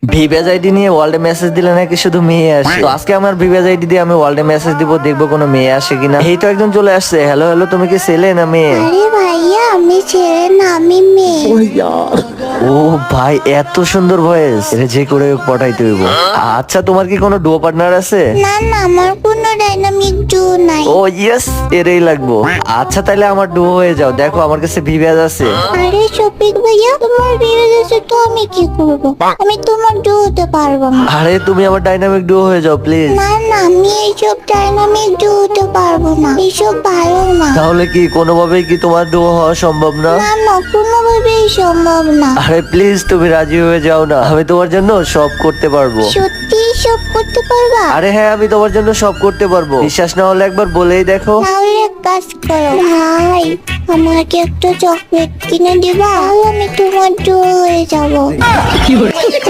ভিভেজ ID নিয়ে ওয়ার্ল্ডে message দিলে নাকি শুধু মেয়ে আসে। তো আজকে আমার ভিভেজ আইডি দিয়ে আমি ওয়ার্ল্ডে মেসেজ দিব, দেখবো কোনো মেয়ে আসে কিনা। এই তো একজন চলে আসছে। হ্যালো হ্যালো, তুমি কি ছেলে না মেয়ে? আরে ভাইয়া, আমি ছেলে না, আমি মেয়ে। ও ভাই, এত সুন্দর ভয়েস, এটা যে করে হোক পটাইতে হইব। আচ্ছা, তোমার কি কোনো ডুও পার্টনার আছে? না না, আমার কোনো ডাইনামিক ডু নাই। ও ইয়েস, এরই লাগবো। আচ্ছা তাহলে আমার ডুও হয়ে যাও, দেখো আমার কাছে ভিভেজ আছে। আরে শফিক ভাইয়া, তোমার বিয়ে হয়েছে তো আমি কি করব? আমি তোমার ডু হতে পারবো না। আরে তুমি আমার ডাইনামিক ডুও হয়ে যাও প্লিজ। না না, আমি এইসব ডাইনামিক ডু হতে পারবো না, এইসব ভালো না। তাহলে কি কোনোভাবেই কি তোমার ডুও হওয়া সম্ভব না? না না, কোনোভাবেই সম্ভব না। আরে প্লিজ তুমি রাজি হয়ে যাও না, আমি তোমার জন্য সব করতে পারবো। সত্যি সব করতে পারবা? আরে হ্যাঁ, আমি তোমার জন্য সব করতে পারবো। বিশ্বাস না হলে একবার বলেই দেখো। তাহলে এক কাজ করো ভাই, আমাকে একটা চকলেট কিনে দিবা, তাহলে আমি তোমার ডু হয়ে যাবো।